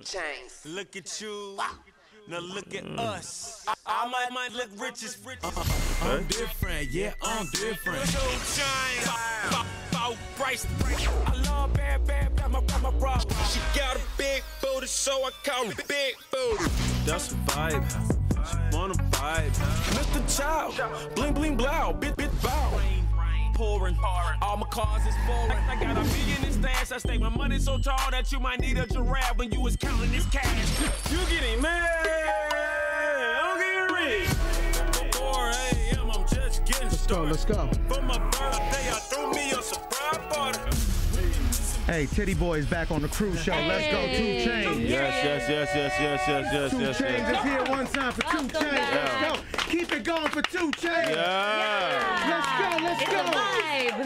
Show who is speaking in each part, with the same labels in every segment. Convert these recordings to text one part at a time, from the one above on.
Speaker 1: Chainz.
Speaker 2: Look at you. Now look at us. I might look rich as rich. I'm different, yeah, I'm different. 2 Chainz. Price. I love bad, got my problem. She got a big booty, so I call her big booty. That's a vibe. She wanna vibe. Mr. Child, bling bling blow, bit bow. Pouring, all my cars is foreign. I got $1 million in stash. I stay my money so tall that you might need a giraffe when you was counting this cash. You getting mad? I'm getting rich. Before 4 a.m. I'm just getting started.
Speaker 3: Let's go.
Speaker 2: For my birthday, I threw me a surprise party.
Speaker 3: Hey, Titty Boy is back on the cruise show. Let's go, 2 Chainz.
Speaker 2: Yes.
Speaker 3: 2 Chainz is here one time for 2 Chainz. Let's go. Keep it going for 2 Chainz.
Speaker 2: Yeah.
Speaker 3: Let's go.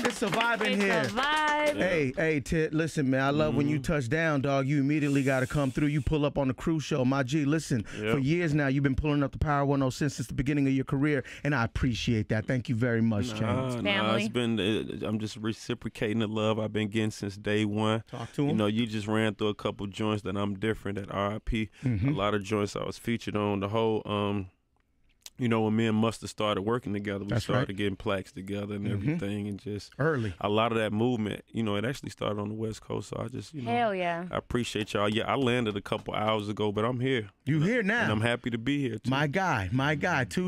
Speaker 3: It's a vibe in here.
Speaker 4: It's a vibe.
Speaker 3: Hey, Tit, listen, man. I love when you touch down, dog. You immediately got to come through. You pull up on the cruise show. My G, listen, for years now, you've been pulling up the Power 106 since the beginning of your career, and I appreciate that. Thank you very much, Chainz.
Speaker 2: It's been, I'm just reciprocating the love I've been getting since day one.
Speaker 3: Talk to him.
Speaker 2: You know, you just ran through a couple joints that I'm different at RIP. A lot of joints I was featured on. The whole, you know, when me and Mustard started working together, we started getting plaques together and everything, and just
Speaker 3: early.
Speaker 2: A lot of that movement, you know, it actually started on the West Coast. So I just, you know,
Speaker 4: hell yeah,
Speaker 2: I appreciate y'all. Yeah, I landed a couple hours ago, but I'm here.
Speaker 3: You here now?
Speaker 2: And I'm happy to be here too.
Speaker 3: My guy, 2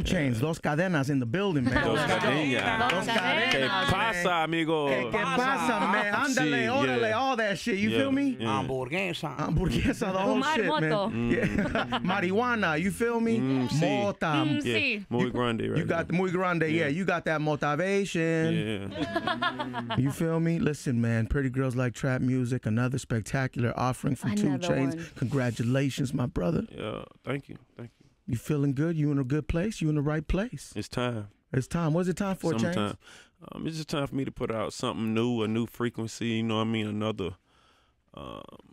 Speaker 3: Chainz, Dos Cadenas in the building, man.
Speaker 2: Dos Cadenas.
Speaker 4: Dos Cadenas.
Speaker 2: Que pasa, amigo?
Speaker 3: Que pasa, man? Ándale, órale, all that shit. You feel me?
Speaker 5: Hamburguesa,
Speaker 3: the whole shit, man. Yeah. Marijuana, you feel me? Mota.
Speaker 2: Muy grande, right?
Speaker 3: You got the muy grande, you got that motivation.
Speaker 2: Yeah.
Speaker 3: You feel me? Listen, man, Pretty Girls Like Trap Music, another spectacular offering from 2 Chainz. Congratulations, my brother.
Speaker 2: Yeah, thank you.
Speaker 3: You feeling good? You in a good place? You in the right place?
Speaker 2: It's time.
Speaker 3: It's time. What's it time for, Chainz?
Speaker 2: It's just time for me to put out something new, a new frequency, you know what I mean? Another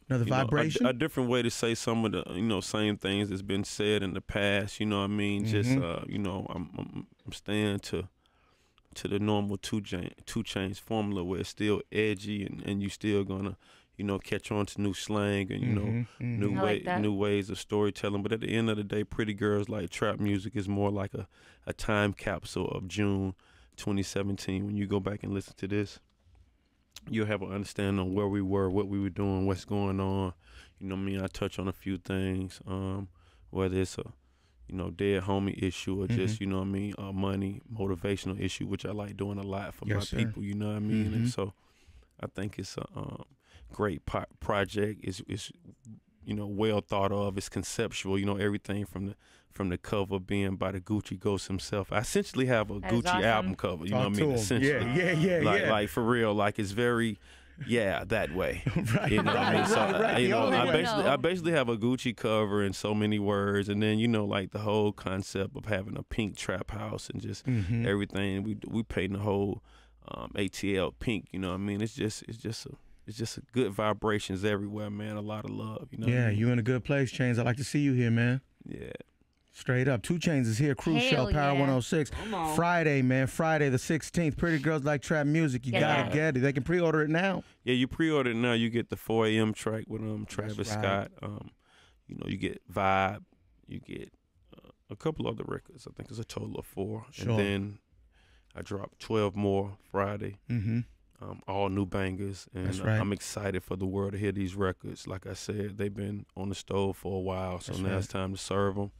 Speaker 3: vibration?
Speaker 2: A different way to say some of the, you know, same things that's been said in the past, you know what I mean? Just, you know, I'm staying to the normal 2 Chainz formula where it's still edgy and you still gonna, you know, catch on to new slang and, you know, new ways of storytelling. But at the end of the day, Pretty Girls Like Trap Music is more like a time capsule of June 2017. When you go back and listen to this, you'll have an understanding of where we were, what we were doing, what's going on. You know what I mean? I touch on a few things, whether it's a, you know, dead homie issue or just, you know what I mean, money, motivational issue, which I like doing a lot for my people, you know what I mean? And so I think it's a great project. It's you know, well thought of. It's conceptual. You know, everything from the cover being by the Gucci Ghost himself. I essentially have a Gucci album cover. You know what I mean? Essentially, like for real. Like it's very, that way. You know what I mean? So you know, I basically have a Gucci cover in so many words, and then you know, like the whole concept of having a pink trap house and just everything. We painting the whole ATL pink. You know what I mean? It's just a good vibrations everywhere, man. A lot of love, you know.
Speaker 3: Yeah, you in a good place, Chainz. I like to see you here, man.
Speaker 2: Yeah.
Speaker 3: Straight up. 2 Chainz is here. Cruise Show, Power 106. Friday, man. Friday the 16th. Pretty Girls Like Trap Music. You gotta get it. They can pre-order it now.
Speaker 2: Yeah, you pre-order it now. You get the 4 a.m. track with Travis Scott. You know, you get Vibe. You get a couple other records. I think it's a total of 4.
Speaker 3: Sure.
Speaker 2: And then I dropped 12 more Friday. All new bangers, and I'm excited for the world to hear these records. Like I said, they've been on the stove for a while, so now it's time to serve them.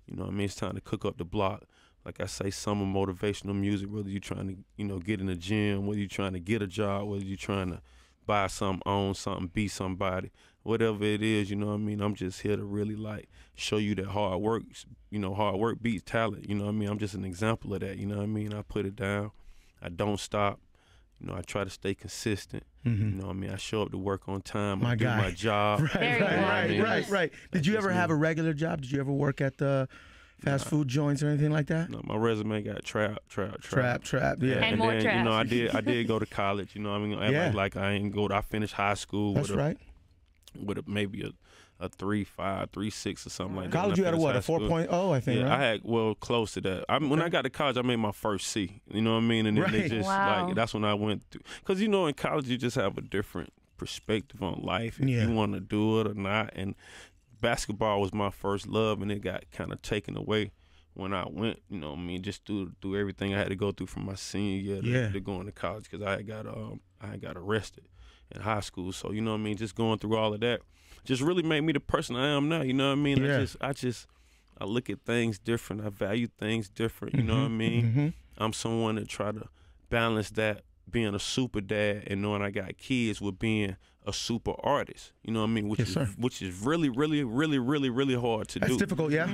Speaker 2: You know what I mean? It's time to cook up the block. Like I say, summer motivational music, whether you're trying to, you know, get in the gym, whether you're trying to get a job, whether you're trying to buy something, own something, be somebody, whatever it is, you know what I mean? I'm just here to really, like, show you that hard work, you know, hard work beats talent, you know what I mean? I'm just an example of that, you know what I mean? I put it down. I don't stop. You know, I try to stay consistent. You know what I mean? I show up to work on time. I do my job.
Speaker 3: Right. Did you ever have a regular job? Did you ever work at the fast food joints or anything like that?
Speaker 2: No, my resume got trap.
Speaker 3: Yeah.
Speaker 4: And more
Speaker 2: then,
Speaker 4: trap.
Speaker 2: you know, I did go to college. You know what I mean? Like I ain't go to, I finished high school with maybe a 3.5, 3.6 or something like that.
Speaker 3: College, you had a what, a 4.0, I think, right?
Speaker 2: I had, well, close to that. When I got to college, I made my first C. You know what I mean? And then they just, like, that's when I went through. Because, you know, in college, you just have a different perspective on life, if you want to do it or not. And basketball was my first love, and it got kind of taken away when I went, you know what I mean, just through everything I had to go through from my senior year to going to college, because I got arrested in high school. So, you know what I mean, just going through all of that just really made me the person I am now, you know what I mean? I look at things different. I value things different, you know what I mean? I'm someone that try to balance that, being a super dad and knowing I got kids, with being a super artist, you know what I mean? Which is really, really, really, really, really hard to do.
Speaker 3: That's difficult, yeah.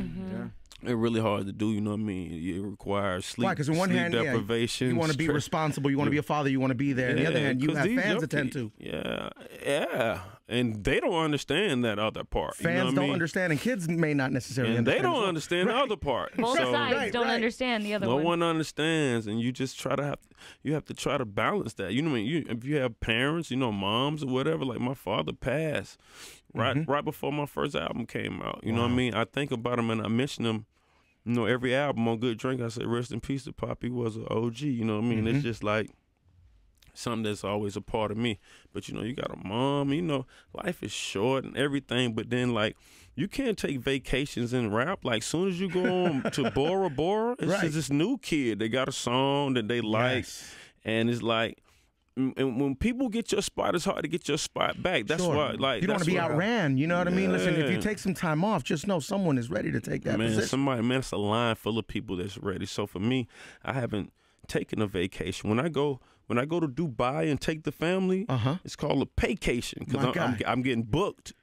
Speaker 2: It's really hard to do, you know what I mean? It requires sleep,
Speaker 3: because on one hand,
Speaker 2: deprivation.
Speaker 3: You want to be responsible, you want to be a father, you want to be there. On the other hand, you have fans to tend to.
Speaker 2: Yeah. And they don't understand that other part.
Speaker 3: Fans don't understand, and kids may not necessarily understand.
Speaker 2: They don't understand the other part.
Speaker 1: Both sides don't understand the other one.
Speaker 2: No one understands, and you just have to try to balance that. You know what I mean? If you have parents, you know, moms or whatever, like my father passed right before my first album came out. You know what I mean? I think about him and I mention him, you know, every album on Good Drink. I say, rest in peace to Pop. He was an OG, you know what I mean? It's just like something that's always a part of me. But, you know, you got a mom, you know, life is short and everything, but then, like, you can't take vacations in rap. Like, soon as you go on to Bora Bora, it's just this new kid. They got a song that they like, and it's like, and when people get your spot, it's hard to get your spot back. That's why, like,
Speaker 3: you don't want to be outran. You know what I mean? Listen, if you take some time off, just know someone is ready to take that position.
Speaker 2: It's a line full of people that's ready. So for me, I haven't taken a vacation. When I go to Dubai and take the family, it's called a paycation, because I'm getting booked,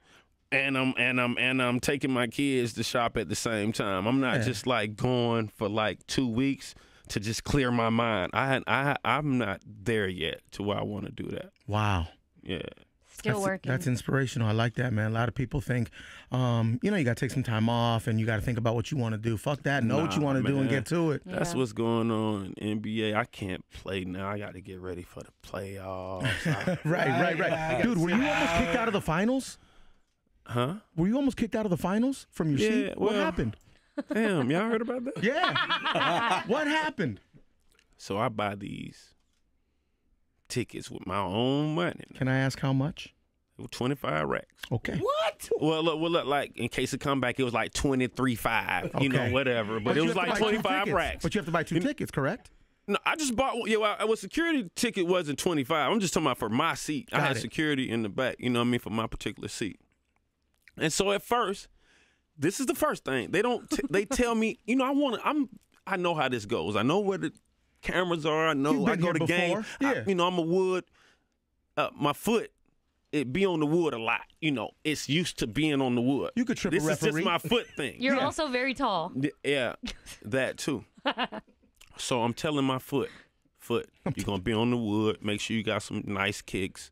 Speaker 2: and I'm taking my kids to shop at the same time. I'm not just like going for like 2 weeks to just clear my mind. I'm not there yet to where I want to do that.
Speaker 3: Wow.
Speaker 2: Yeah.
Speaker 1: Still working.
Speaker 3: That's inspirational. I like that, man. A lot of people think, you know, you got to take some time off and you got to think about what you want to do. Fuck that. Know what you want to do and get to it.
Speaker 2: Yeah. That's what's going on in NBA. I can't play now. I got to get ready for the playoffs.
Speaker 3: Right. Dude, were you almost kicked out of the finals?
Speaker 2: Huh?
Speaker 3: Were you almost kicked out of the finals from your seat? What happened?
Speaker 2: Damn, y'all heard about that?
Speaker 3: Yeah. What happened?
Speaker 2: So I buy these tickets with my own money.
Speaker 3: Can I ask how much?
Speaker 2: 25 racks.
Speaker 3: Okay.
Speaker 2: What? Well, look, like, in case it come back, it was like 23.5, you know, whatever. But it was like 25 racks.
Speaker 3: But you have to buy two tickets, correct?
Speaker 2: No, I just bought, security ticket wasn't 25. I'm just talking about for my seat. I had security in the back, you know what I mean, for my particular seat. And so at first, this is the first thing. They tell me, you know, I know how this goes. I know where the cameras are. I know I go to game.
Speaker 3: Yeah.
Speaker 2: You know, I'm a wood. My foot, it be on the wood a lot. You know, it's used to being on the wood.
Speaker 3: You could trip a referee.
Speaker 2: This is just my foot thing.
Speaker 1: You're also very tall.
Speaker 2: Yeah, that too. So I'm telling my foot, you're going to be on the wood. Make sure you got some nice kicks.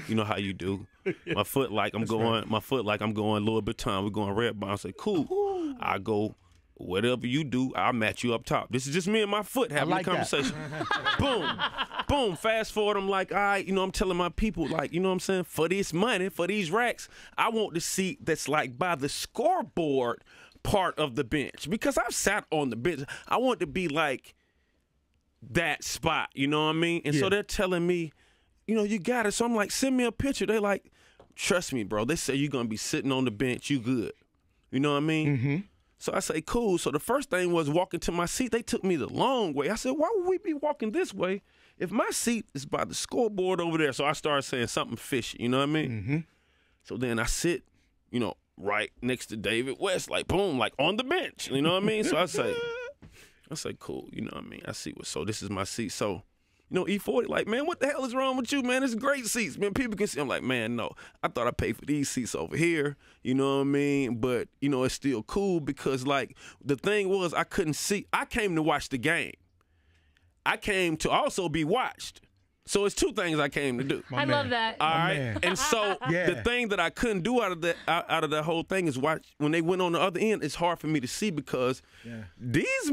Speaker 2: You know how you do. My foot like I'm going Louis Vuitton. We're going red bar. I say, cool. I go, whatever you do, I'll match you up top. This is just me and my foot having a conversation. Boom. Fast forward, I'm like, all right, you know, I'm telling my people, like, you know what I'm saying? For this money, for these racks, I want the seat that's like by the scoreboard part of the bench, because I've sat on the bench. I want to be like that spot, you know what I mean? And so they're telling me, you know, you got it. So I'm like, send me a picture. They like, trust me, bro. They say you're going to be sitting on the bench. You good. You know what I mean? So I say, cool. So the first thing was walking to my seat. They took me the long way. I said, why would we be walking this way if my seat is by the scoreboard over there? So I started saying something fishy. You know what I mean? So then I sit, you know, right next to David West, like, boom, like on the bench. You know what I mean? So I say, cool. You know what I mean? I see so this is my seat. So, you know, E40, like, man, what the hell is wrong with you, man? It's great seats, man. People can see. I'm like, man, no. I thought I paid for these seats over here. You know what I mean? But, you know, it's still cool because, like, the thing was I couldn't see. I came to watch the game. I came to also be watched. So it's two things I came to do.
Speaker 1: I love that.
Speaker 2: All right. And so the thing that I couldn't do out of that whole thing is watch when they went on the other end. It's hard for me to see because these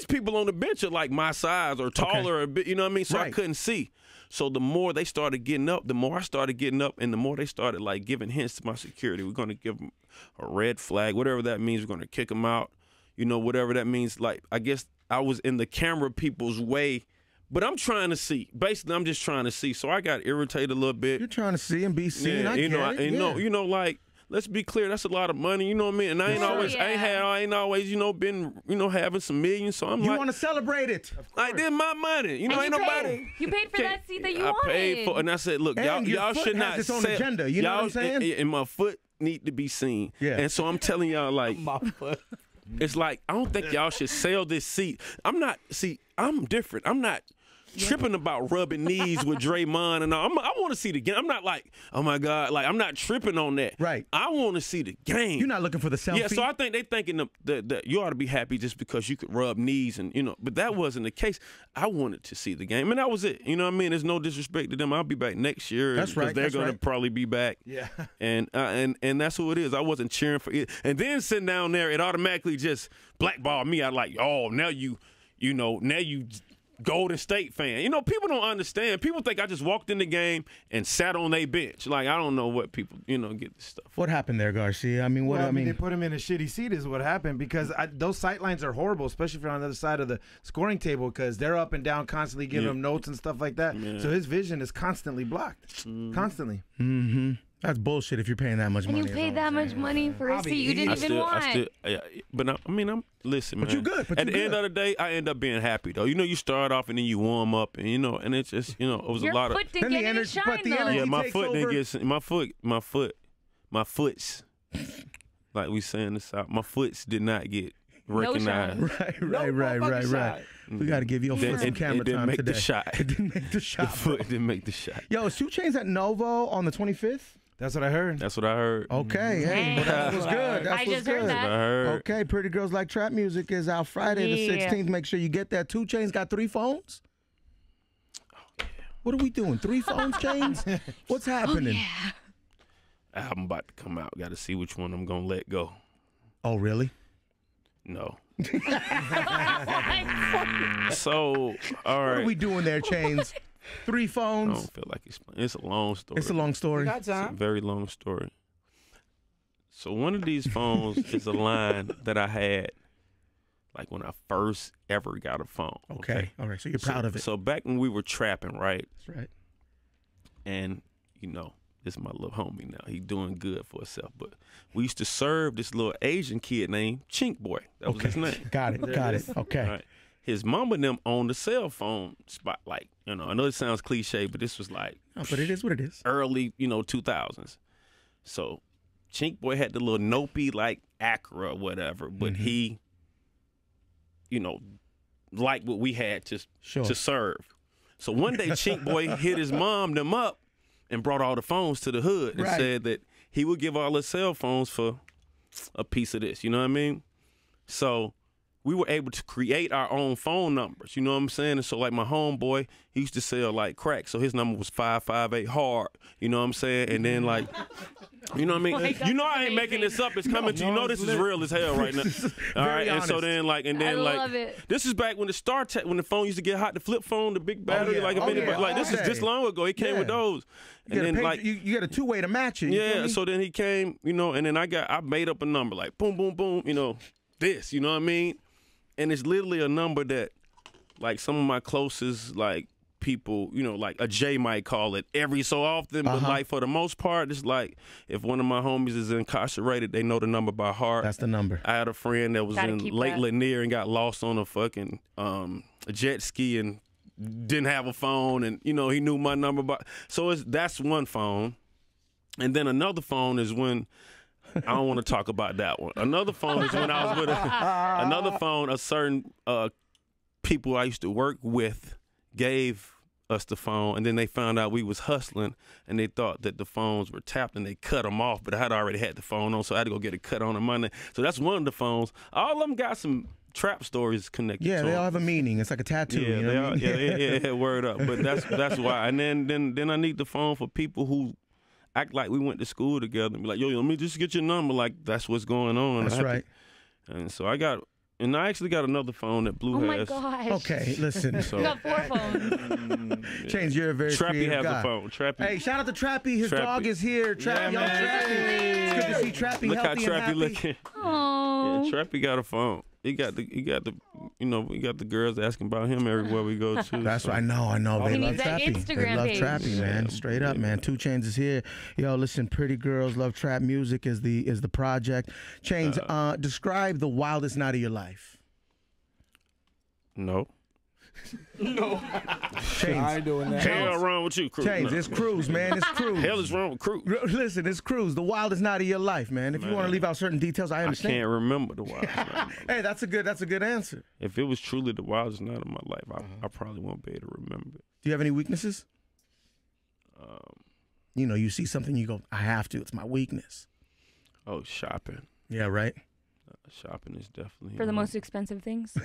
Speaker 2: people on the bench are like my size or taller, a bit, you know what I mean? So I couldn't see. So the more they started getting up, the more I started getting up, and the more they started like giving hints to my security. We're gonna give them a red flag, whatever that means. We're gonna kick them out, you know, whatever that means. Like, I guess I was in the camera people's way But I'm trying to see. Basically, I'm just trying to see. So I got irritated a little bit.
Speaker 3: You're trying to see and be seen. I get it.
Speaker 2: Like, let's be clear, that's a lot of money, you know what I mean? And I ain't always, been, having some millions. So I'm
Speaker 3: you want to celebrate it.
Speaker 2: Like, this my money. Ain't nobody.
Speaker 1: You paid for that seat that you wanted.
Speaker 2: I paid for, and I said, look, y'all should not
Speaker 3: its own agenda. You know what I'm saying?
Speaker 2: And my foot need to be seen. Yeah. And so I'm telling y'all, like, my foot. It's like, I don't think y'all should sell this seat. I'm different. I'm not tripping about rubbing knees with Draymond and all. I want to see the game. I'm not like, oh my God, like I'm not tripping on that.
Speaker 3: Right.
Speaker 2: I want to see the game.
Speaker 3: You're not looking for the selfie.
Speaker 2: Yeah, so I think they thinking that you ought to be happy just because you could rub knees and but that wasn't the case. I wanted to see the game, and that was it. You know what I mean? There's no disrespect to them. I'll be back next year.
Speaker 3: That's right.
Speaker 2: Because they're going to probably be back.
Speaker 3: Yeah.
Speaker 2: And that's who it is. I wasn't cheering for it. And then sitting down there, it automatically just blackballed me. I like, oh, now you Golden State fan. People don't understand. People think I just walked in the game and sat on their bench. Like, I don't know what people, get this stuff.
Speaker 3: What happened there, Garcia? I mean, I mean,
Speaker 4: they put him in a shitty seat is what happened because those sight lines are horrible, especially if you're on the other side of the scoring table because they're up and down constantly giving him notes and stuff like that. Yeah. So his vision is constantly blocked. Constantly.
Speaker 3: Mm-hmm. That's bullshit if you're paying that much money.
Speaker 1: And you paid that much money for a seat you didn't even want.
Speaker 2: Listen, man.
Speaker 3: But you good.
Speaker 2: At the end of the day, I end up being happy, though. You start off and then you warm up, and and it's just, it was a lot of.
Speaker 1: Your foot didn't get any shine, though.
Speaker 2: Yeah, my foot didn't get my foot's. Like we saying this out, my foots did not get recognized.
Speaker 3: Right. We got to give you a foot some camera time today.
Speaker 2: It didn't make the shot.
Speaker 3: It didn't make the shot.
Speaker 2: The foot didn't make the shot.
Speaker 3: Yo, is 2 Chainz at Novo on the 25th?
Speaker 4: That's what I heard.
Speaker 2: That's what I heard.
Speaker 3: Okay, hey, well, that was good.
Speaker 1: I just heard that.
Speaker 2: That's what I heard.
Speaker 3: Okay, Pretty Girls Like Trap Music is out Friday the 16th. Make sure you get that. 2 Chainz got 3 phones?
Speaker 2: Oh, yeah.
Speaker 3: What are we doing? 3 phones, Chainz? What's happening?
Speaker 1: Oh, yeah.
Speaker 2: Album about to come out. Got to see which one I'm going to let go.
Speaker 3: Oh, really?
Speaker 2: No. So, all right.
Speaker 3: What are we doing there, Chainz? 3 phones?
Speaker 2: I don't feel like explaining. It's a long story.
Speaker 3: It's a long story.
Speaker 2: It's a very long story. So one of these phones is a line that I had like when I first ever got a phone.
Speaker 3: Okay. All right. So you're proud of it.
Speaker 2: So back when we were trapping, right?
Speaker 3: That's right.
Speaker 2: And, this is my little homie now. He doing good for himself. But we used to serve this little Asian kid named Chink Boy. That was his name.
Speaker 3: Got it. Okay.
Speaker 2: Right. His mom and them owned the cell phone spot. Like, I know it sounds cliche, but this was like.
Speaker 3: Oh, but it is what it is.
Speaker 2: Early, 2000s. So Chink Boy had the little Nopey like Acura or whatever, but he, liked what we had to serve. So one day Chink Boy hit his mom them up and brought all the phones to the hood and said that he would give all his cell phones for a piece of this. You know what I mean? So we were able to create our own phone numbers. You know what I'm saying? And so like my homeboy, he used to sell like crack. So his number was 558 hard. You know what I'm saying? And then like, you know what I mean? I ain't making this up. It's coming to you. This is real as hell right now. All right.
Speaker 3: honest.
Speaker 2: And so then like, this is back when the when the phone used to get hot, the flip phone, the big battery, this is this long ago. He came with those.
Speaker 3: You got a 2-way to match it.
Speaker 2: Yeah. So then he came, and then I made up a number like boom, boom, boom. This. You know what I mean? And it's literally a number that, like, some of my closest, like, people, like a J might call it every so often. But, like, for the most part, it's like if one of my homies is incarcerated, they know the number by heart.
Speaker 3: That's the number.
Speaker 2: I had a friend that was in Lake Lanier and got lost on a fucking jet ski and didn't have a phone. And, he knew my number. So that's one phone. And then another phone is when... I don't want to talk about that one. Another phone is when I was with another phone. A certain people I used to work with gave us the phone, and then they found out we was hustling, and they thought that the phones were tapped, and they cut them off. But I had already had the phone on, so I had to go get a cut on the Monday. So that's one of the phones. All of them got some trap stories connected.
Speaker 3: Yeah,
Speaker 2: to
Speaker 3: they all have a meaning. It's like a tattoo.
Speaker 2: Yeah,
Speaker 3: you know what I mean?
Speaker 2: yeah. Word up. But that's why. And then I need the phone for people who act like we went to school together and be like, yo, let me just get your number. Like, that's what's going on.
Speaker 3: That's right.
Speaker 2: And so I actually got another phone that Blue has.
Speaker 1: Oh, my gosh.
Speaker 3: Okay, listen.
Speaker 1: You got 4 phones.
Speaker 3: Chainz, you're a very creative guy.
Speaker 2: Trappy has a phone. Trappy.
Speaker 3: Hey, shout out to Trappy. His dog is here. Trappy, young Trappy. It's good to see Trappy
Speaker 2: Look
Speaker 3: healthy
Speaker 2: how Trappy
Speaker 3: and happy.
Speaker 2: looking.
Speaker 1: Aww.
Speaker 2: Yeah, Trappy got a phone. He got the you know, we got the girls asking about him everywhere we go to.
Speaker 3: That's
Speaker 2: so.
Speaker 3: right. I know. They
Speaker 1: He
Speaker 3: love
Speaker 1: needs that
Speaker 3: Trappy.
Speaker 1: Instagram
Speaker 3: They love
Speaker 1: page.
Speaker 3: Trappy, man. Straight up, man. 2 Chainz is here. Yo, listen, Pretty Girls Love Trap Music is the project. Chainz, describe the wildest night of your life.
Speaker 2: No.
Speaker 3: Chainz.
Speaker 5: I ain't doing that.
Speaker 2: Hell wrong with you, Cruz.
Speaker 3: Chainz, it's Cruz, man. It's Cruz.
Speaker 2: Hell is wrong with Cruz.
Speaker 3: Listen, it's Cruz. The wildest night of your life, man. If you want to leave out certain details, I
Speaker 2: I
Speaker 3: understand.
Speaker 2: can't remember the wildest night. Of my life.
Speaker 3: Hey, that's a good answer.
Speaker 2: If it was truly the wildest night of my life, I probably won't be able to remember it.
Speaker 3: Do you have any weaknesses? You know, you see something, you go, I have to. It's my weakness.
Speaker 2: Oh, shopping.
Speaker 3: Yeah, right?
Speaker 2: Shopping is definitely
Speaker 1: For the most expensive things.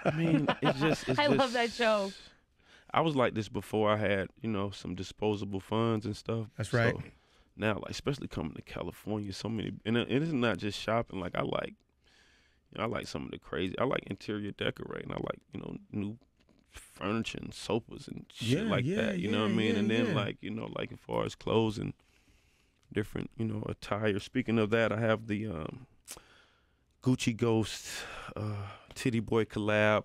Speaker 2: I mean, it's just.
Speaker 1: I love that show.
Speaker 2: I was like this before I had, you know, some disposable funds and stuff.
Speaker 3: That's right.
Speaker 2: So now, like, especially coming to California, so many, and it's not just shopping. Like, I like some of the crazy. I like interior decorating. I like, you know, new furniture and sofas and shit that. You know what I mean? And then like, you know, like as far as clothes and different, you know, attire. Speaking of that, I have the Gucci Ghost Titty Boy collab.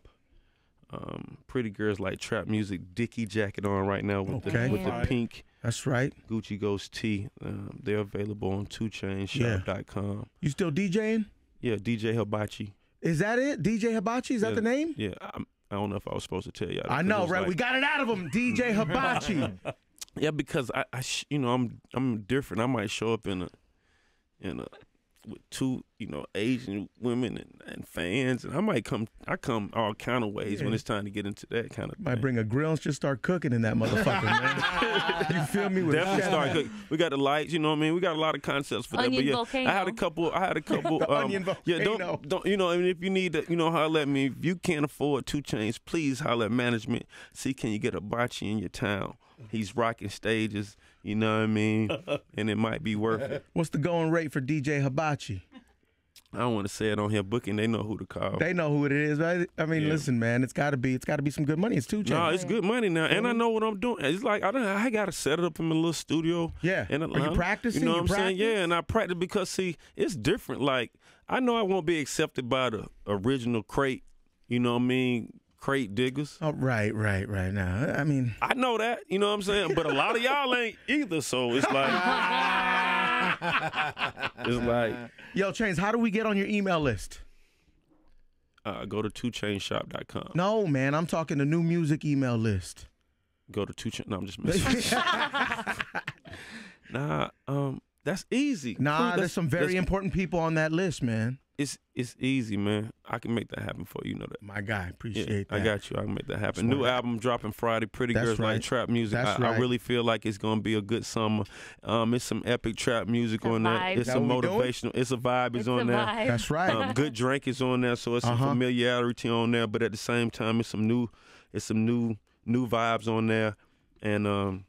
Speaker 2: Pretty Girls Like Trap Music Dickie jacket on right now with the pink.
Speaker 3: That's right.
Speaker 2: Gucci Ghost tee. They're available on 2chainshop.com.
Speaker 3: You still DJing?
Speaker 2: Yeah, DJ Hibachi.
Speaker 3: Is that it? DJ Hibachi? Is that the name?
Speaker 2: Yeah, I don't know if I was supposed to tell y'all.
Speaker 3: I know, right?
Speaker 2: Like,
Speaker 3: we got it out of him. DJ Hibachi.
Speaker 2: yeah, because you know, I'm different. I might show up in a with 2, you know, Asian women and fans, and I come all kind of ways when it's time to get into that kind of thing.
Speaker 3: Might bring a grill and just start cooking in that motherfucker, man. You feel me? With
Speaker 2: Definitely start cooking. We got the lights, you know what I mean? We got a lot of concepts for
Speaker 1: Onion
Speaker 2: that. But yeah,
Speaker 1: volcano.
Speaker 2: I had a couple
Speaker 3: Onion volcano.
Speaker 2: yeah, don't you know, I mean, if you need to, you know, holler at me. If you can't afford 2 Chainz, please holler at management. See, can you get a bocce in your town? He's rocking stages, you know what I mean? And it might be worth it.
Speaker 3: What's the going rate for DJ Hibachi?
Speaker 2: I don't want to say it on here booking. They know who to call.
Speaker 3: They know who it is, right? I mean, listen, man, it's gotta be some good money. It's 2 Chainz.
Speaker 2: No, it's good money now, and I know what I'm doing. It's like I got to set it up in my little studio.
Speaker 3: Yeah.
Speaker 2: In Atlanta.
Speaker 3: Are you practicing?
Speaker 2: You know what I'm
Speaker 3: You
Speaker 2: saying?
Speaker 3: practice?
Speaker 2: Yeah, and I practice because see, it's different. Like I know I won't be accepted by the original crate. You know what I mean? Crate diggers.
Speaker 3: Oh, right. Now, I mean,
Speaker 2: I know that. You know what I'm saying? But a lot of y'all ain't either. So it's like,
Speaker 3: yo, Chainz, how do we get on your email list?
Speaker 2: go to 2chainshop.com.
Speaker 3: No, man, I'm talking the new music email list.
Speaker 2: Go to 2chain. No, I'm just messing. Nah, that's easy.
Speaker 3: Nah, there's some very important people on that list, man.
Speaker 2: It's easy, man. I can make that happen for you. You know that.
Speaker 3: My guy, appreciate that.
Speaker 2: I got you. I can make that happen.
Speaker 3: That's
Speaker 2: New
Speaker 3: right.
Speaker 2: album dropping Friday. Pretty
Speaker 3: That's
Speaker 2: Girls
Speaker 3: right.
Speaker 2: Like Trap Music.
Speaker 3: That's
Speaker 2: I
Speaker 3: right.
Speaker 2: really feel like it's gonna be a good summer. It's some epic trap music
Speaker 1: It's a
Speaker 2: on there.
Speaker 1: vibe.
Speaker 2: It's
Speaker 3: That
Speaker 2: some
Speaker 3: what we doing?
Speaker 2: motivational. It's a vibe. It's on
Speaker 1: a
Speaker 2: there.
Speaker 1: vibe.
Speaker 3: That's right.
Speaker 2: Good drink is on there, so it's some familiarity on there. But at the same time, it's some new vibes on there, and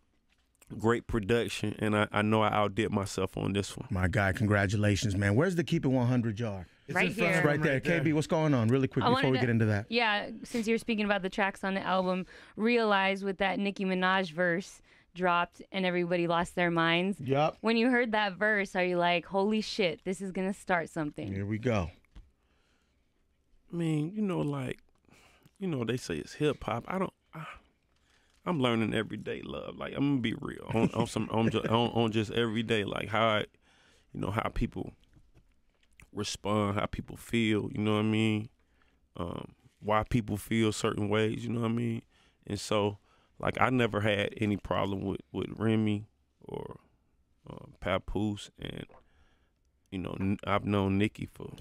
Speaker 2: great production. And I know I outdid myself on this one.
Speaker 3: My guy, congratulations, man. Where's the Keep It 100 jar?
Speaker 4: It's
Speaker 1: Right
Speaker 4: in front
Speaker 1: here.
Speaker 4: of
Speaker 3: Right
Speaker 4: him
Speaker 3: there. KB, what's going on? Really quick
Speaker 1: I
Speaker 3: before
Speaker 1: wanted
Speaker 3: we
Speaker 1: to-
Speaker 3: get into that.
Speaker 1: Yeah, since you're speaking about the tracks on the album, Realize with that Nicki Minaj verse dropped and everybody lost their minds.
Speaker 3: Yup.
Speaker 1: When you heard that verse, are you like, holy shit, this is going to start something?
Speaker 3: Here we go.
Speaker 2: I mean, they say it's hip hop. I'm learning everyday love. Like I'm gonna be real on just everyday, like how how people respond, how people feel. You know what I mean? Why people feel certain ways. You know what I mean? And so, like, I never had any problem with Remy or Papoose, and I've known Nicki for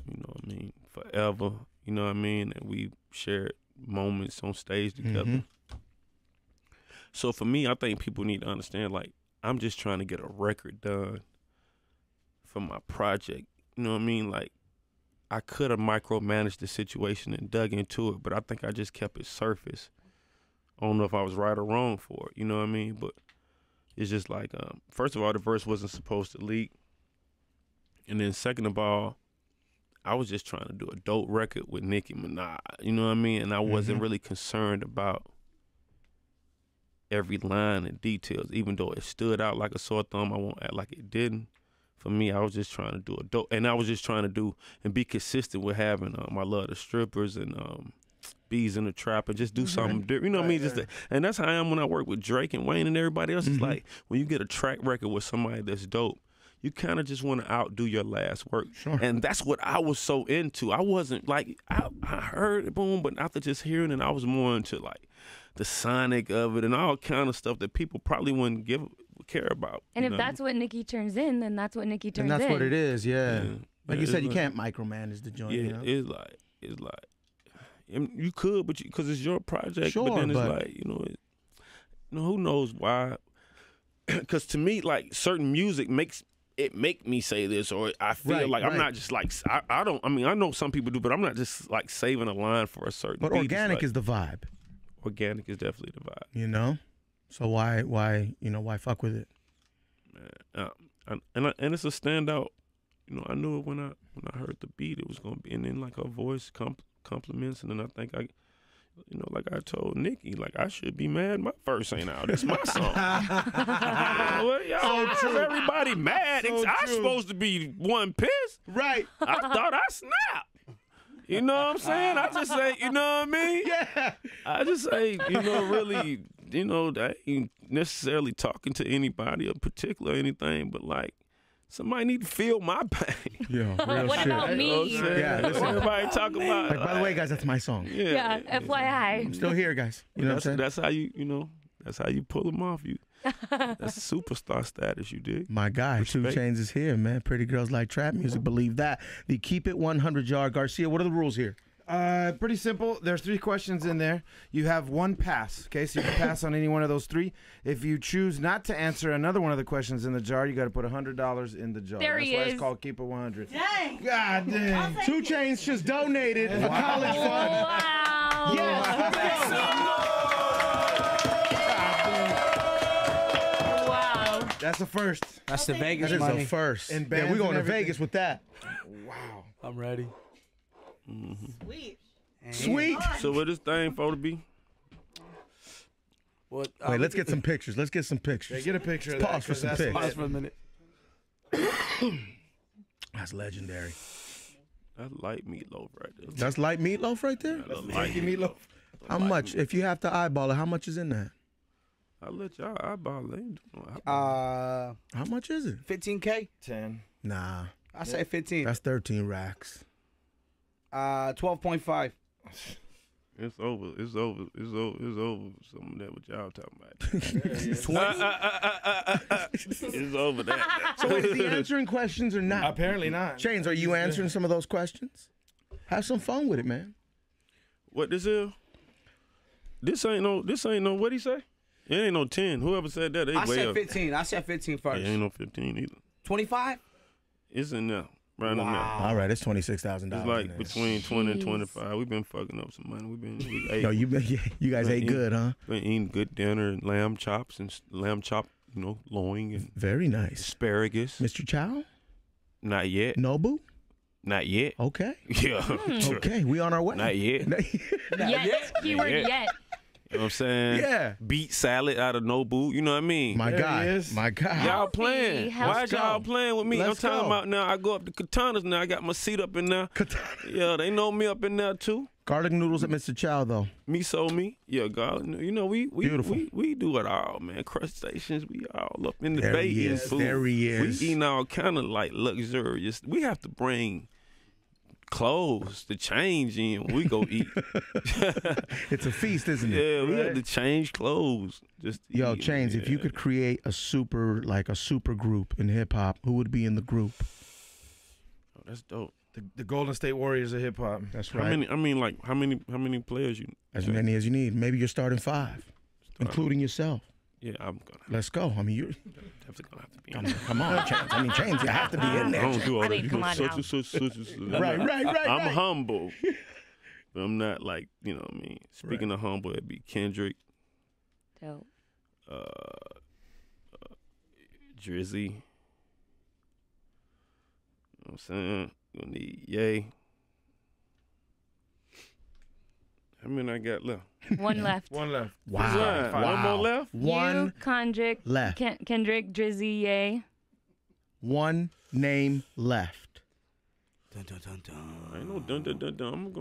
Speaker 2: forever. You know what I mean? And we shared moments on stage together. So for me, I think people need to understand, like, I'm just trying to get a record done for my project. You know what I mean? Like, I could have micromanaged the situation and dug into it, but I think I just kept it surface. I don't know if I was right or wrong for it, you know what I mean? But it's just like, first of all, the verse wasn't supposed to leak. And then second of all, I was just trying to do a dope record with Nicki Minaj, you know what I mean? And I wasn't really concerned about every line and details, even though it stood out like a sore thumb. I won't act like it didn't. For me, I was just trying to do a dope, and I was just trying to do and be consistent with having I love the strippers and bees in the trap and just do something different. You know what I mean? Just and that's how I am when I work with Drake and Wayne and everybody else. It's like when you get a track record with somebody that's dope, you kind of just want to outdo your last work.
Speaker 3: Sure.
Speaker 2: And that's what I was so into. I wasn't like, I heard it, boom, but after just hearing it, I was more into like the sonic of it and all kind of stuff that people probably wouldn't care about.
Speaker 1: And if that's what Nicki turns in, then that's what Nicki turns in.
Speaker 3: And that's what it is, yeah.
Speaker 2: Yeah.
Speaker 3: Like you
Speaker 2: It's
Speaker 3: said, you
Speaker 2: like-
Speaker 3: can't micromanage the joint.
Speaker 2: Yeah,
Speaker 3: You know?
Speaker 2: it's like, you could, but because it's your project.
Speaker 3: Sure,
Speaker 2: but then it's
Speaker 3: but-
Speaker 2: like, who knows why? Because to me, like certain music make me say this, or I feel like I'm not just like I don't. I mean, I know some people do, but I'm not just like saving a line for a certain.
Speaker 3: But
Speaker 2: beat.
Speaker 3: organic
Speaker 2: Like,
Speaker 3: is the vibe,
Speaker 2: organic is definitely the vibe.
Speaker 3: you know. So why fuck with it?
Speaker 2: And it's a standout. I knew it when I heard the beat. It was gonna be, and then like her voice compliments, and then I think like I told Nicki, like I should be mad. My verse ain't out. It's my song. Well, y'all, everybody mad. I'm supposed to be one pissed.
Speaker 3: Right.
Speaker 2: I thought I snapped. You know what I'm saying? I just say, you know what I mean?
Speaker 3: Yeah.
Speaker 2: I just say, really, I ain't necessarily talking to anybody in particular or anything, but like, somebody need to feel my pain.
Speaker 3: Yeah, real
Speaker 1: What
Speaker 3: shit.
Speaker 1: about me?
Speaker 3: Yeah, listen.
Speaker 2: Everybody talk about.
Speaker 3: Like, by the way, guys, that's my song.
Speaker 1: Yeah, FYI.
Speaker 3: I'm still here, guys. You know what I'm saying?
Speaker 2: That's how that's how you pull them off. That's superstar status. You dig?
Speaker 3: My guy, 2
Speaker 2: Respect.
Speaker 3: Chainz is here, man. Pretty girls like trap music. Believe that. The Keep It 100 yard. Garcia, what are the rules here?
Speaker 4: Pretty simple. There's 3 questions in there. You have 1 pass. Okay, so you can pass on any one of those 3. If you choose not to answer another one of the questions in the jar, you got to put $100 in the jar.
Speaker 1: There
Speaker 4: That's
Speaker 1: he
Speaker 4: why
Speaker 1: is.
Speaker 4: it's called Keep It 100.
Speaker 5: Dang.
Speaker 4: God dang.
Speaker 3: 2 Chainz just donated a college fund.
Speaker 1: Wow.
Speaker 3: Yes.
Speaker 1: Wow.
Speaker 4: That's a first.
Speaker 6: That's the Vegas
Speaker 3: That is
Speaker 6: money.
Speaker 3: a first.
Speaker 4: And
Speaker 3: Yeah,
Speaker 4: bands
Speaker 3: we're going
Speaker 4: and
Speaker 3: to
Speaker 4: everything.
Speaker 3: Vegas with that.
Speaker 4: Wow.
Speaker 6: I'm ready.
Speaker 5: Sweet.
Speaker 3: Sweet.
Speaker 2: So what this thing for to be?
Speaker 6: What?
Speaker 3: Wait, let's get some pictures. Let's get some
Speaker 4: Yeah,
Speaker 3: pictures.
Speaker 4: get a picture of
Speaker 3: Let's
Speaker 4: that.
Speaker 3: pause for
Speaker 4: 'cause
Speaker 3: some
Speaker 4: that's
Speaker 3: pics.
Speaker 6: Pause
Speaker 4: lit.
Speaker 6: for a minute.
Speaker 3: That's legendary.
Speaker 2: That's light meatloaf right there.
Speaker 3: That's light meatloaf right there?
Speaker 2: That's
Speaker 4: Frankie Meatloaf.
Speaker 3: How much? If you have to eyeball it, how much is in that?
Speaker 2: I'll let y'all eyeball it.
Speaker 3: How much is it?
Speaker 6: 15K.
Speaker 4: 10.
Speaker 3: Nah,
Speaker 6: I say 15.
Speaker 3: that's 13 racks.
Speaker 6: 12.5.
Speaker 2: It's over. It's over. It's over. It's over. Some of that what y'all talking about.
Speaker 3: 20?
Speaker 2: It's over that.
Speaker 3: So wait, is he answering questions or not?
Speaker 4: Apparently not.
Speaker 3: Chainz, are you answering some of those questions? Have some fun with it, man.
Speaker 2: What this is? This ain't no. What he say? It ain't no 10. Whoever said that, they
Speaker 6: I
Speaker 2: way
Speaker 6: said
Speaker 2: up.
Speaker 6: 15. I said 15
Speaker 2: It
Speaker 6: first.
Speaker 2: ain't no 15 either.
Speaker 6: 25?
Speaker 2: It's in there. Right in there.
Speaker 3: All right, it's $26,000.
Speaker 2: It's like between 20 and 25. We've been fucking up some money. We ate.
Speaker 3: Yo, you guys ate good, huh?
Speaker 2: Been eating good dinner and lamb chops and loin and
Speaker 3: Very nice.
Speaker 2: asparagus.
Speaker 3: Mr. Chow?
Speaker 2: Not yet.
Speaker 3: Nobu?
Speaker 2: Not yet.
Speaker 3: Okay.
Speaker 2: Yeah.
Speaker 3: Okay, we on our way.
Speaker 2: Not yet.
Speaker 1: Yes. Keyword
Speaker 2: Yeah.
Speaker 1: yet.
Speaker 2: You know what I'm saying?
Speaker 3: Yeah.
Speaker 2: Beet salad out of Nobu. You know what I mean?
Speaker 3: My
Speaker 4: There he
Speaker 3: guy.
Speaker 4: is.
Speaker 3: My guy.
Speaker 2: Y'all playing.
Speaker 1: Healthy.
Speaker 2: Why y'all
Speaker 3: go.
Speaker 2: playing with me?
Speaker 3: Let's
Speaker 2: I'm talking
Speaker 3: go.
Speaker 2: about now. I go up to Katanas now. I got my seat up in there. Yeah, they know me up in there too.
Speaker 3: Garlic noodles at Mr. Chow, though.
Speaker 2: Me. Yeah, God. We
Speaker 3: Beautiful.
Speaker 2: we do it all, man. Crustaceans, we all up in the
Speaker 3: There
Speaker 2: bay
Speaker 3: he
Speaker 2: eating
Speaker 3: is.
Speaker 2: food.
Speaker 3: There he is.
Speaker 2: We eating all kind of like luxurious. We have to bring clothes to change in when we go eat.
Speaker 3: It's a feast, isn't it?
Speaker 2: Yeah, we have to change clothes. Just to
Speaker 3: Yo,
Speaker 2: eat.
Speaker 3: Chainz, if you could create a super group in hip hop, who would be in the group?
Speaker 2: Oh, that's dope.
Speaker 4: The Golden State Warriors of hip hop.
Speaker 3: That's
Speaker 2: How many? I mean, like how many players you?
Speaker 3: As many as you need. Maybe you're starting 5, including yourself.
Speaker 2: Yeah, I'm gonna
Speaker 3: Let's go. I mean, you're.
Speaker 2: definitely gonna have to be. In there.
Speaker 3: Come on, Chainz. I mean, Chainz, you have to be in
Speaker 2: I
Speaker 3: there.
Speaker 2: don't do all
Speaker 1: I
Speaker 2: that.
Speaker 1: mean,
Speaker 2: You
Speaker 1: come
Speaker 2: know,
Speaker 1: on
Speaker 2: such
Speaker 1: now.
Speaker 2: and such.
Speaker 3: Right.
Speaker 2: I'm humble, but I'm not like what I mean. Speaking of humble, it'd be Kendrick,
Speaker 1: Dope.
Speaker 2: Drizzy. You know what I'm saying? Gonna need Ye. How many I got left?
Speaker 1: One left.
Speaker 4: One left.
Speaker 3: Wow.
Speaker 2: Right.
Speaker 3: Wow.
Speaker 2: One more left?
Speaker 3: One
Speaker 1: You, Kendrick,
Speaker 3: left.
Speaker 1: Kendrick, Drizzy, Ye.
Speaker 3: One name left.
Speaker 6: Dun, dun, dun, dun.
Speaker 2: Ain't no dun dun dun dun. I'm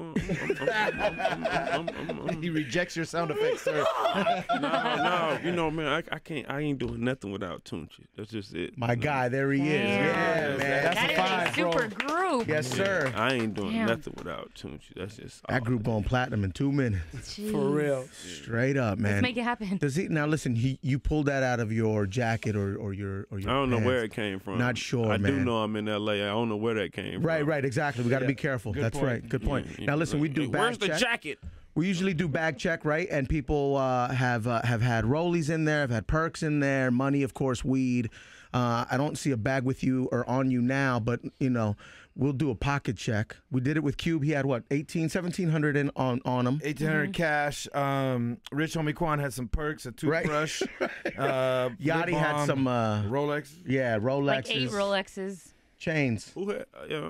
Speaker 2: going.
Speaker 4: He rejects your sound effects, sir.
Speaker 2: No, you know, man, I can't. I ain't doing nothing without Tunchi. That's just it.
Speaker 3: My guy, there he is.
Speaker 1: Damn.
Speaker 3: Yeah, man. That's
Speaker 1: That
Speaker 3: a
Speaker 1: is
Speaker 3: five,
Speaker 1: a super
Speaker 3: bro.
Speaker 1: group.
Speaker 3: Yes, sir.
Speaker 2: I ain't doing
Speaker 1: Damn.
Speaker 2: nothing without Tunchi. That's just
Speaker 3: That group going platinum in 2 minutes.
Speaker 1: Jeez.
Speaker 6: For real.
Speaker 3: Straight up, man.
Speaker 1: Let's make it happen.
Speaker 3: Does he now? Listen, you pulled that out of your jacket or your.
Speaker 2: I don't know
Speaker 3: pants.
Speaker 2: where it came from.
Speaker 3: Not sure,
Speaker 2: I
Speaker 3: man.
Speaker 2: do know I'm in L.A. I don't know where that came
Speaker 3: Right,
Speaker 2: from.
Speaker 3: right, exactly. We got to be careful.
Speaker 4: Good
Speaker 3: That's
Speaker 4: point.
Speaker 3: right. Good point.
Speaker 2: Yeah,
Speaker 3: Now listen, we do
Speaker 2: hey,
Speaker 3: bag
Speaker 2: where's the
Speaker 3: check.
Speaker 2: jacket?
Speaker 3: We usually do bag check, right? And people have had rollies in there, have had perks in there, money, of course, weed. I don't see a bag with you or on you now, but you know, we'll do a pocket check. We did it with Cube. He had what, 1700 in on him.
Speaker 4: 1,800 cash. Rich homie Quan had some perks, a toothbrush.
Speaker 3: Yachty had some
Speaker 4: Rolex.
Speaker 3: yeah, Rolexes,
Speaker 1: Like 8 Rolexes.
Speaker 3: chains.
Speaker 2: Who had,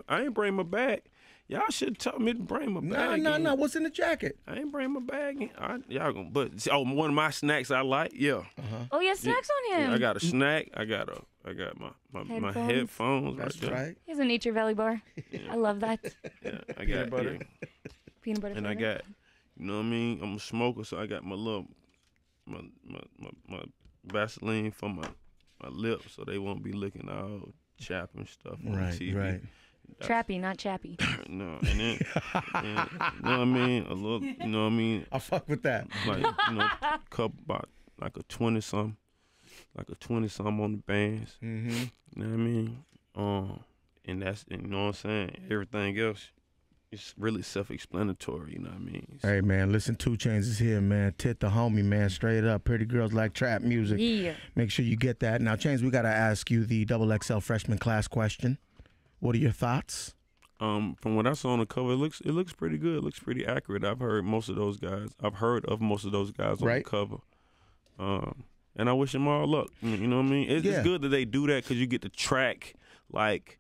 Speaker 2: I ain't bring my bag. Y'all should tell me to bring my bag.
Speaker 3: No. What's in the jacket?
Speaker 2: I ain't bring my bag in. Y'all gonna, but one of my snacks I like, yeah.
Speaker 1: Oh, yeah, snacks on him.
Speaker 2: I got a snack. I got my headphones
Speaker 3: That's
Speaker 2: right there.
Speaker 3: right.
Speaker 1: He has a Nature Valley bar. I love that.
Speaker 2: Yeah, I got
Speaker 4: butter.
Speaker 1: Peanut butter
Speaker 2: and I
Speaker 1: flavor.
Speaker 2: got, you know what I mean. I'm a smoker, so I got my little my Vaseline for my lips, so they won't be looking all chapped and stuff on
Speaker 3: Right,
Speaker 2: TV.
Speaker 3: right.
Speaker 1: Trappy, not chappy.
Speaker 2: No, and then, and, you know what I mean? A little, you know what I mean?
Speaker 3: I fuck with that.
Speaker 2: Like, you know, couple about like a 20-something, on the bands.
Speaker 3: Mm-hmm.
Speaker 2: You know what I mean? And that's, you know what I'm saying? Everything else, it's really self-explanatory. You know what I mean?
Speaker 3: Hey man, listen, 2 Chainz is here, man. Tit the homie, man. Straight up, pretty girls like trap music.
Speaker 1: Yeah.
Speaker 3: Make sure you get that. Now, Chainz, we gotta ask you the XXL freshman class question. What are your thoughts?
Speaker 2: From what I saw on the cover, it looks pretty good. It looks pretty accurate. I've heard of most of those guys on
Speaker 3: Right.
Speaker 2: the cover. And I wish them all luck. You know what I mean? It's good that they do that because you get to track like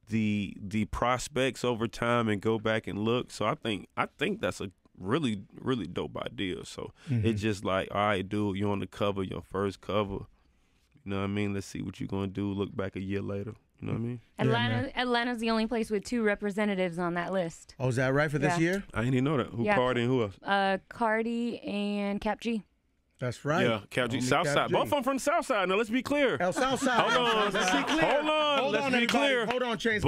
Speaker 2: the prospects over time and go back and look. So I think that's a really, really dope idea. So it's just like, all right, dude, you're on the cover, your first cover. You know what I mean? Let's see what you're gonna do. Look back a year later. You know what I mean?
Speaker 1: Atlanta's the only place with 2 representatives on that list.
Speaker 3: Oh, is that right for this
Speaker 1: Yeah.
Speaker 3: year?
Speaker 2: I didn't even know that. Who
Speaker 1: Yeah.
Speaker 2: Cardi and who else?
Speaker 1: Cardi and Cap G.
Speaker 3: That's right.
Speaker 2: Yeah, Cap G.
Speaker 3: Homie
Speaker 2: Southside.
Speaker 3: Cap G.
Speaker 2: Both of them from the Southside. Now let's be clear.
Speaker 3: El Southside.
Speaker 2: Hold on.
Speaker 3: Let's be clear.
Speaker 2: Hold on.
Speaker 3: Hold
Speaker 2: Let's
Speaker 3: on,
Speaker 2: be
Speaker 3: everybody.
Speaker 2: clear.
Speaker 3: Hold on, Chainz.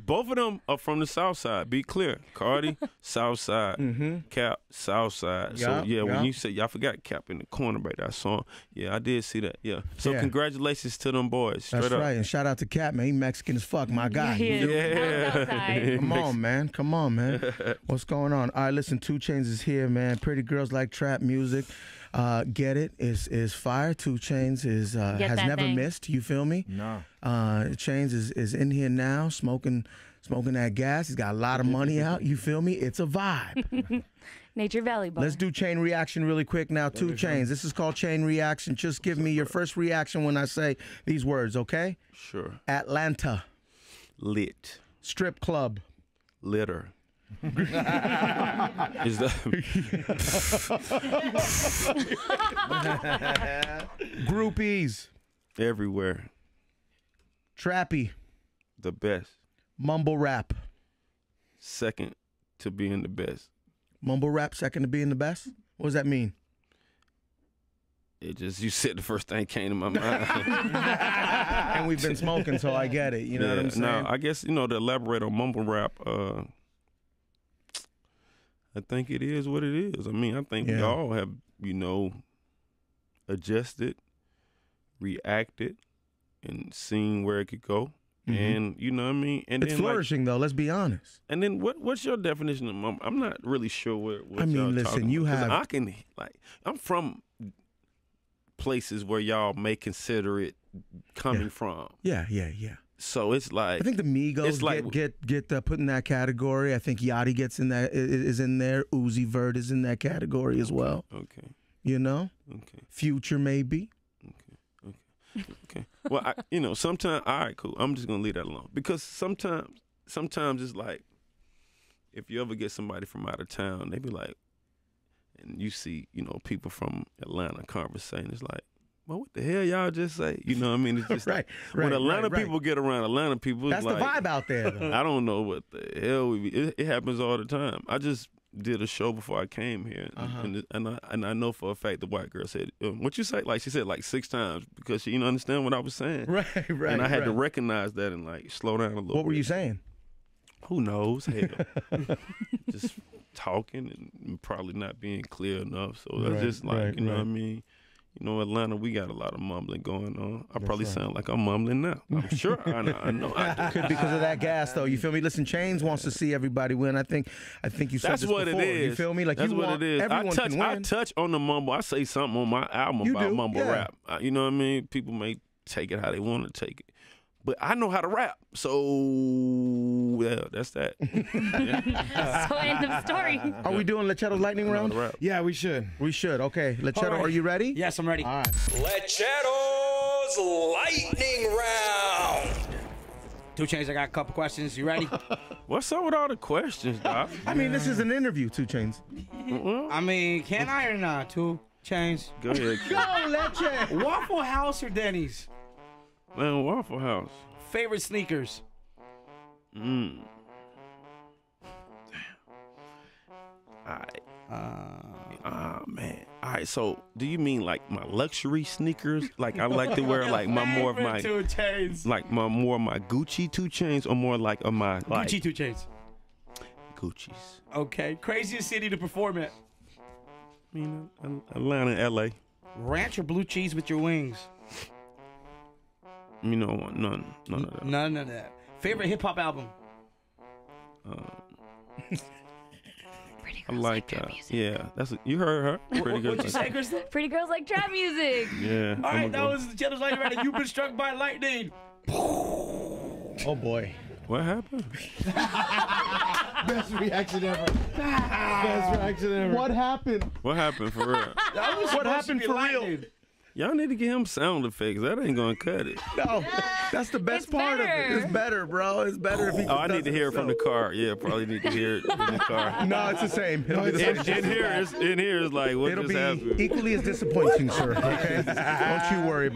Speaker 2: Both of them are from the South Side. Be clear. Cardi, South Side. Cap, South Side. So
Speaker 3: Yeah,
Speaker 2: when
Speaker 3: yeah.
Speaker 2: you say, y'all forgot Cap in the corner by that song. Yeah, I did see that. Yeah. So
Speaker 3: Yeah.
Speaker 2: congratulations to them boys. Straight
Speaker 3: That's
Speaker 2: up.
Speaker 3: right. And shout out to Cap, man. He Mexican as fuck, my guy.
Speaker 1: He is.
Speaker 2: Yeah.
Speaker 1: Outside.
Speaker 3: Come on, man. Come on, man. What's going on? All right, listen, 2 Chainz is here, man. Pretty girls like trap music. Get it is fire. 2 Chainz is
Speaker 1: Get
Speaker 3: has
Speaker 1: that
Speaker 3: never
Speaker 1: thing.
Speaker 3: missed. You feel me?
Speaker 4: No.
Speaker 3: Chainz is in here now, smoking that gas. He's got a lot of money out. You feel me? It's a vibe.
Speaker 1: Nature Valley bar.
Speaker 3: Let's do chain reaction really quick now. 2 Chainz. This is called chain reaction. Just give me your first reaction when I say these words, okay?
Speaker 2: Sure.
Speaker 3: Atlanta,
Speaker 2: Lit.
Speaker 3: strip club,
Speaker 2: Litter. Is that
Speaker 3: groupies,
Speaker 2: everywhere?
Speaker 3: trappy,
Speaker 2: The best.
Speaker 3: mumble rap.
Speaker 2: Second to being the best.
Speaker 3: Mumble rap second to being the best? What does that mean?
Speaker 2: It just, you said the first thing came to my mind.
Speaker 3: And we've been smoking, so I get it. You know what I'm saying?
Speaker 2: No, I guess, to elaborate on mumble rap, I think it is what it is. I mean, I think we
Speaker 3: Yeah.
Speaker 2: all have, adjusted, reacted, and seen where it could go. And you know what I mean? And
Speaker 3: It's
Speaker 2: then,
Speaker 3: flourishing, though. Let's be honest.
Speaker 2: And then what's your definition of mumble? I'm not really sure what
Speaker 3: I mean,
Speaker 2: y'all
Speaker 3: listen,
Speaker 2: talking
Speaker 3: you
Speaker 2: about. 'Cause
Speaker 3: have-
Speaker 2: I'm from places where y'all may consider it coming from.
Speaker 3: Yeah.
Speaker 2: So it's like,
Speaker 3: I think the Migos
Speaker 2: it's like-
Speaker 3: get put in that category. I think Yachty gets in that is in there. Uzi Vert is in that category as well.
Speaker 2: okay.
Speaker 3: You know,
Speaker 2: Okay.
Speaker 3: Future maybe.
Speaker 2: Okay. Well, sometimes, all right, cool. I'm just gonna leave that alone because sometimes it's like, if you ever get somebody from out of town, they be like, and you see, people from Atlanta conversating, it's like, well, what the hell y'all just say? You know what I mean? It's just when Atlanta people get around Atlanta people, it's
Speaker 3: that's
Speaker 2: like,
Speaker 3: the vibe out there, though.
Speaker 2: I don't know what the hell it happens all the time. I just did a show before I came here, and I know for a fact the white girl said, "What you say?" Like she said like 6 times because she didn't understand what I was saying.
Speaker 3: Right.
Speaker 2: And I had to recognize that and like slow down a little.
Speaker 3: What were you saying?
Speaker 2: Who knows? Hell, just talking and probably not being clear enough. So that's just like, you know what I mean? You know, Atlanta, we got a lot of mumbling going on. I probably sound like I'm mumbling now. I'm sure I know I do.
Speaker 3: Could because of that gas, though. You feel me? Listen, Chainz wants to see everybody win. I think you said
Speaker 2: that's
Speaker 3: this
Speaker 2: what
Speaker 3: before.
Speaker 2: It is.
Speaker 3: You feel me? Like
Speaker 2: that's
Speaker 3: you
Speaker 2: what
Speaker 3: want
Speaker 2: it is.
Speaker 3: Everyone can win.
Speaker 2: I touch on the mumble. I say something on my album about mumble rap. You know what I mean? People may take it how they want to take it. But I know how to rap, so yeah, that's that.
Speaker 1: So end of story.
Speaker 3: Are we doing Lechetto's lightning round?
Speaker 4: Yeah, we should.
Speaker 3: We should. Okay, Lechetto, are you ready?
Speaker 6: Yes, I'm ready.
Speaker 3: All right.
Speaker 7: Lechetto's lightning round.
Speaker 6: 2 Chainz, I got a couple questions. You ready?
Speaker 2: What's up with all the questions, Doc?
Speaker 3: I mean, this is an interview, 2 Chainz.
Speaker 6: I mean, can I or not? 2 Chainz.
Speaker 2: Go ahead.
Speaker 3: Go, Leche.
Speaker 6: Waffle House or Denny's?
Speaker 2: Man, Waffle House.
Speaker 6: Favorite sneakers?
Speaker 2: Damn. All right. Man. All right, so do you mean like my luxury sneakers? Like I like to wear like my more of my
Speaker 6: 2 Chainz.
Speaker 2: like more of my Gucci 2 Chainz or more like of my like
Speaker 6: Gucci 2 Chainz.
Speaker 2: Gucci's.
Speaker 6: Okay. Craziest city to perform at?
Speaker 2: I mean, Atlanta, LA.
Speaker 6: Ranch or blue cheese with your wings?
Speaker 2: You know, none of that.
Speaker 6: None of that. Favorite hip hop album?
Speaker 2: I like yeah. You heard her. Pretty good.
Speaker 6: What'd you say, Crystal?
Speaker 1: Pretty girls like trap music.
Speaker 2: Yeah.
Speaker 6: All right, that was Lechetto's lightning round. You've been struck by lightning.
Speaker 3: Oh boy.
Speaker 2: What happened?
Speaker 4: Best reaction ever. Best reaction ever.
Speaker 3: What happened?
Speaker 2: What happened for real?
Speaker 6: That was
Speaker 3: What happened for real?
Speaker 2: Y'all need to get him sound effects. That ain't gonna cut it.
Speaker 3: No, that's the best part of it. It's better, bro. It's better if he.
Speaker 2: Oh, I need to hear it from the car. Yeah, probably need to hear it in the car.
Speaker 3: No, it's the same. It'll be the same.
Speaker 2: In here is like what
Speaker 3: It'll
Speaker 2: just
Speaker 3: be
Speaker 2: happened.
Speaker 3: equally as disappointing, sir. Okay, don't you worry.